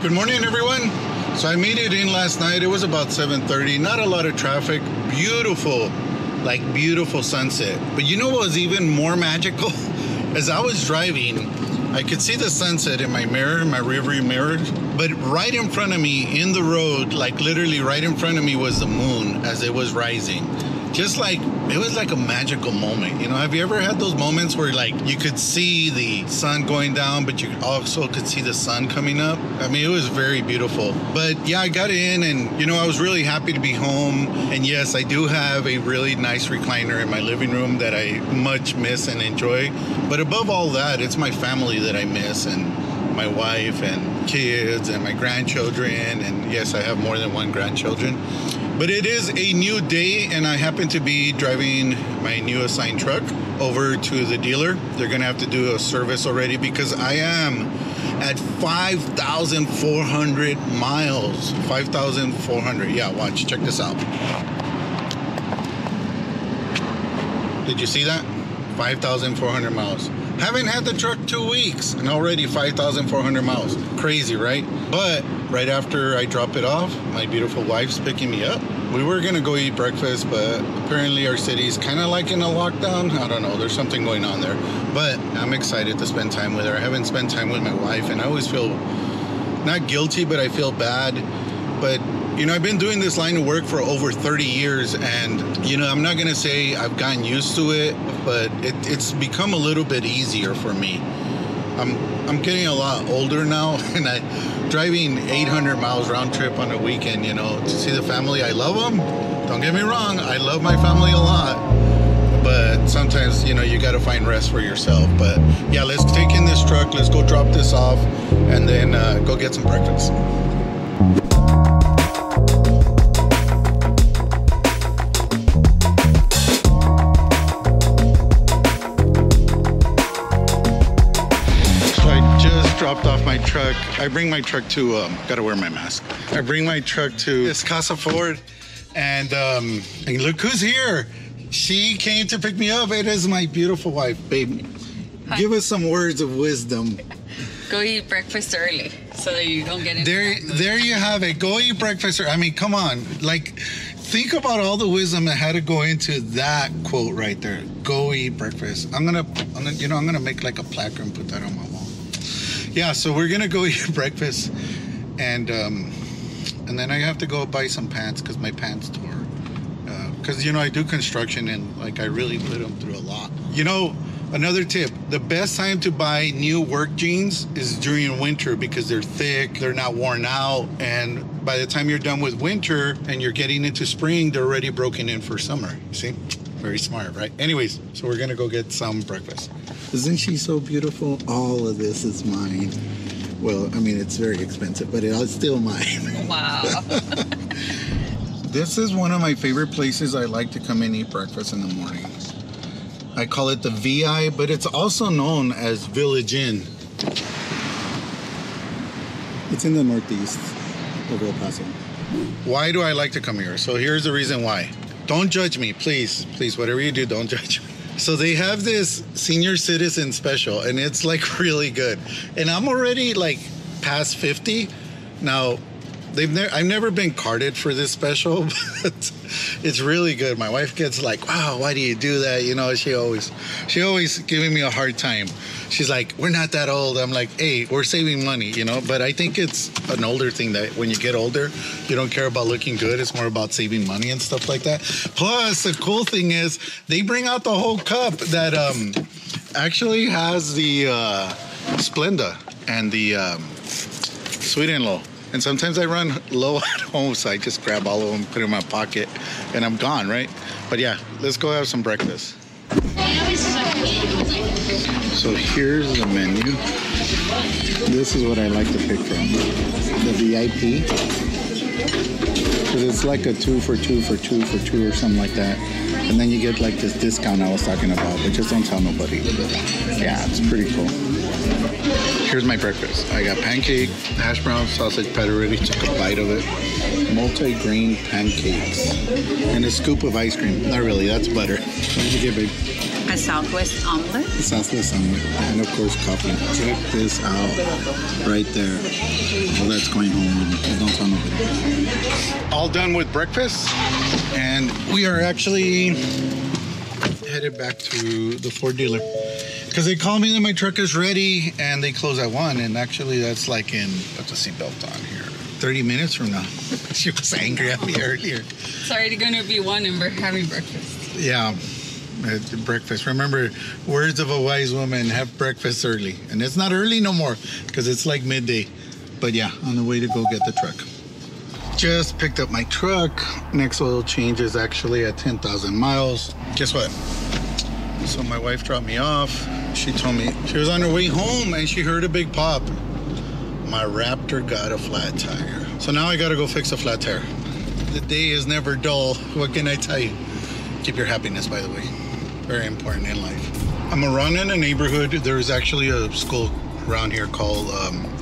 Good morning, everyone. So I made it in last night. It was about 7:30. Not a lot of traffic. Beautiful, beautiful sunset. But you know what was even more magical? As I was driving, I could see the sunset in my mirror, my rearview mirror. But right in front of me, in the road, literally right in front of me, was the moon as it was rising. It was like a magical moment. You know, have you ever had those moments where you could see the sun going down, but you also could see the sun coming up? I mean, it was very beautiful. But yeah, I got in and, I was really happy to be home. And yes, I do have a really nice recliner in my living room that I much miss and enjoy. But above all that, it's my family that I miss, and my wife and kids and my grandchildren. And yes, I have more than one grandchildren. But it is a new day, and I happen to be driving my new assigned truck over to the dealer. They're gonna have to do a service already because I am at 5,400 miles. 5,400, yeah, watch, check this out. Did you see that? 5,400 miles. Haven't had the truck 2 weeks and already 5,400 miles. Crazy, right? But right after I drop it off, my beautiful wife's picking me up. We were gonna go eat breakfast, but apparently our city's kind of in a lockdown. I don't know, there's something going on there. But I'm excited to spend time with her. I haven't spent time with my wife, and I always feel not guilty, but I feel bad. But I've been doing this line of work for over 30 years, and I'm not gonna say I've gotten used to it, but it's become a little bit easier for me. I'm getting a lot older now, and driving 800 miles round trip on a weekend, to see the family. I love them. Don't get me wrong, I love my family a lot. But sometimes, you gotta find rest for yourself. But yeah, let's take in this truck, let's go drop this off, and then go get some breakfast. Dropped off my truck. I bring my truck to, gotta wear my mask. I bring my truck to this Casa Ford, and look who's here. She came to pick me up. It is my beautiful wife, babe. Hi. Give us some words of wisdom. Go eat breakfast early so that you don't get into There you have it. Go eat breakfast early. I mean, come on. Think about all the wisdom that had to go into that quote right there. Go eat breakfast. I'm gonna make a placard and put that on my wall. Yeah, so we're gonna go eat breakfast, and then I have to go buy some pants because my pants tore. Because I do construction, and I really put them through a lot. Another tip: the best time to buy new work jeans is during winter because they're thick, they're not worn out, and by the time you're done with winter and you're getting into spring, they're already broken in for summer. See? Very smart, right? Anyways, so we're gonna go get some breakfast. Isn't she so beautiful? All of this is mine. Well, I mean, it's very expensive, but it's still mine. Wow. This is one of my favorite places I like to come and eat breakfast in the morning. I call it the VI, but it's also known as Village Inn. It's in the northeast of El Paso. Why do I like to come here? So here's the reason why. Don't judge me, please. Please, whatever you do, don't judge me. So they have this senior citizen special, and it's really good. And I'm already past 50. Now, I've never been carded for this special, but it's really good. My wife gets wow, why do you do that? She always giving me a hard time. She's like, we're not that old. I'm like, hey, we're saving money, but I think it's an older thing that when you get older, you don't care about looking good. It's more about saving money and stuff like that. Plus, the cool thing is they bring out the whole cup that actually has the Splenda and the Sweet and Low. And sometimes I run low at home, so I just grab all of them, put them in my pocket, and I'm gone, right? But yeah, let's go have some breakfast. So here's the menu. This is what I like to pick from. The VIP. Because it's like a 2 for 2 for 2 for 2 or something like that. And then you get like this discount I was talking about, but just don't tell nobody. Yeah, it's pretty cool. Here's my breakfast. I got pancake, hash brown, sausage, pepperoni, took a bite of it. Multi-grain pancakes. And a scoop of ice cream. Not really, that's butter. What did you get, babe? A Southwest omelet. Southwest omelet. And of course, coffee. Check this out. Right there. Well, that's going home with me. Don't tell nobody. All done with breakfast. And we are actually headed back to the Ford dealer. Because they called me that my truck is ready and they close at 1. And actually, that's like in, put the seatbelt on here, 30 minutes from now. She was angry at me earlier. It's already going to be 1 and we're having breakfast. Yeah, breakfast. Remember, words of a wise woman, have breakfast early. And it's not early no more because it's like midday. But yeah, on the way to go get the truck. Just picked up my truck. Next oil change is actually at 10,000 miles. Guess what? So my wife dropped me off. She told me she was on her way home and she heard a big pop. My Raptor got a flat tire. So now I gotta go fix a flat tire. The day is never dull. What can I tell you? Keep your happiness, by the way. Very important in life. I'm around in a neighborhood. There's actually a school around here called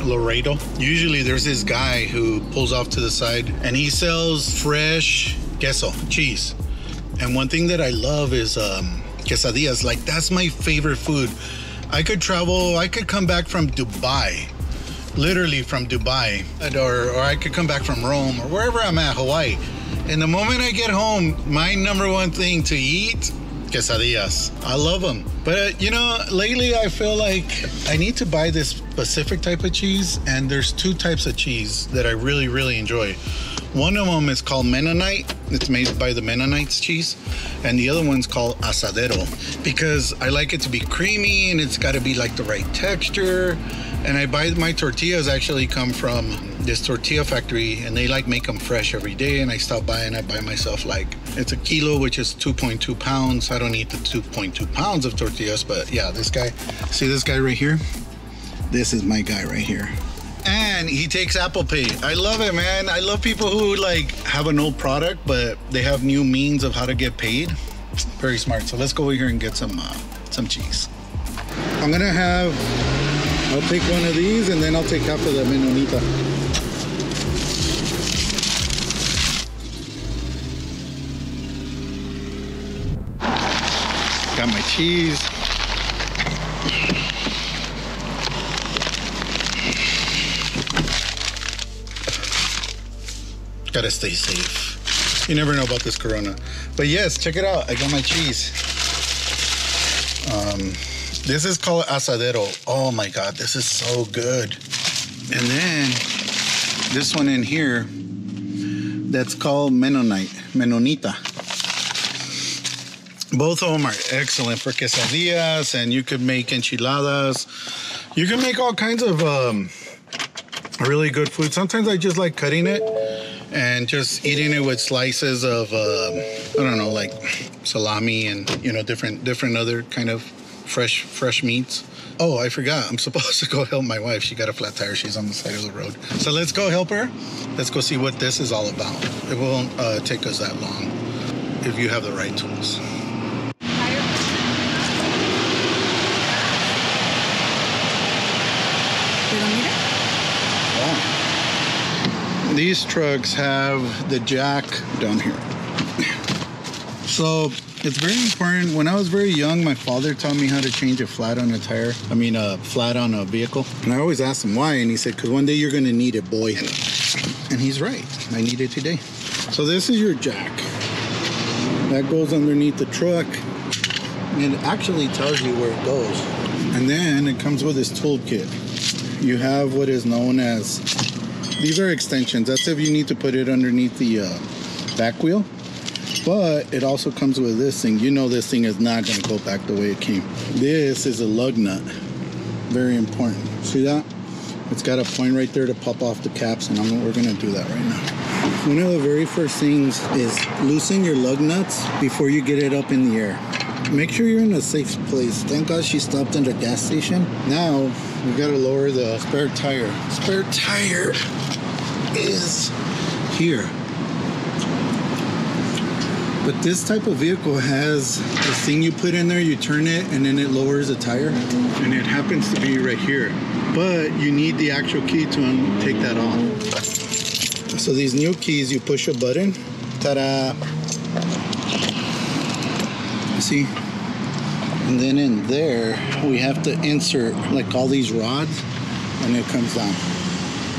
Laredo. Usually there's this guy who pulls off to the side and he sells fresh queso, cheese. And one thing that I love is quesadillas. Like, that's my favorite food. I could come back from Dubai, literally from Dubai, or I could come back from Rome or wherever I'm at, Hawaii. And the moment I get home, my number one thing to eat, quesadillas. I love them. But you know, lately I feel like I need to buy this specific type of cheese, and there's 2 types of cheese that I really, really enjoy. One of them is called Mennonite. It's made by the Mennonites cheese. And the other one's called Asadero, because I like it to be creamy and it's got to be like the right texture. And I buy my tortillas actually come from this tortilla factory, and they like make them fresh every day. And I stop by and I buy myself like, it's a kilo, which is 2.2 pounds. I don't eat the 2.2 pounds of tortillas, but yeah, this guy, see this guy right here? This is my guy right here. And he takes Apple Pay. I love it, man. I love people who like have an old product, but they have new means of how to get paid. Very smart. So let's go over here and get some cheese. I'll take one of these and then I'll take half of the Menonita. Got my cheese. Gotta stay safe. You never know about this corona. But yes, check it out. I got my cheese. This is called Asadero. Oh my God, this is so good. And then this one in here, that's called Menonita. Both of them are excellent for quesadillas, and you could make enchiladas. You can make all kinds of really good food. Sometimes I just like cutting it and just eating it with slices of I don't know, like salami and, you know, different other kind of fresh meats. Oh, I forgot, I'm supposed to go help my wife. She got a flat tire. She's on the side of the road. So let's go help her. Let's go see what this is all about. It won't take us that long if you have the right tools. Oh. These trucks have the jack down here. So it's very important. When I was very young, my father taught me how to change a flat on a tire. I mean, a flat on a vehicle. And I always asked him why, and he said, because one day you're going to need it, boy. And he's right. I need it today. So this is your jack. That goes underneath the truck. And it actually tells you where it goes. And then it comes with this toolkit. You have what is known as, these are extensions. That's if you need to put it underneath the back wheel. But it also comes with this thing. You know this thing is not going to go back the way it came. This is a lug nut. Very important. See that? It's got a point right there to pop off the caps, and we're going to do that right now. One of the very first things is loosen your lug nuts before you get it up in the air. Make sure you're in a safe place. Thank God she stopped at a gas station. Now we got to lower the spare tire. Spare tire is here. But this type of vehicle has this thing you put in there, you turn it, and then it lowers the tire. And it happens to be right here. But you need the actual key to take that off. So these new keys, you push a button. Ta-da! See? And then in there, we have to insert like all these rods, and it comes down.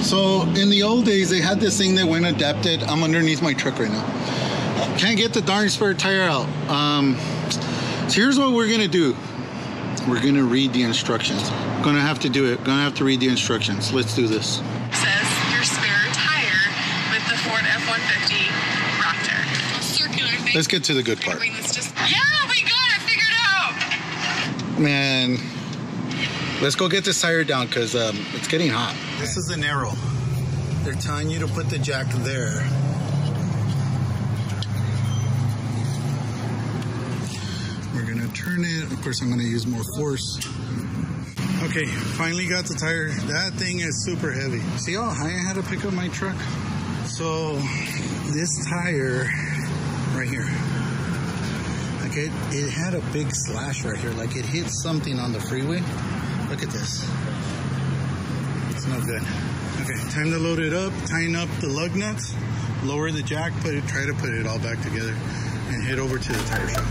So in the old days, they had this thing that went adapted. I'm underneath my truck right now. Can't get the darn spare tire out. So here's what we're gonna do. We're gonna read the instructions. Gonna have to do it. Gonna have to read the instructions. Let's do this. Says your spare tire with the Ford F-150 Raptor. Circular thing. Let's get to the good part. Yeah, we got it figured out. Man, let's go get this tire down because it's getting hot. This is an arrow. They're telling you to put the jack there. We're gonna turn it. Of course, I'm gonna use more force. Okay, finally got the tire. That thing is super heavy. See how high I had to pick up my truck? So this tire right here, like it had a big slash right here. Like it hit something on the freeway. Look at this. It's no good. Okay, time to load it up, tighten up the lug nuts, lower the jack, try to put it all back together, and head over to the tire shop.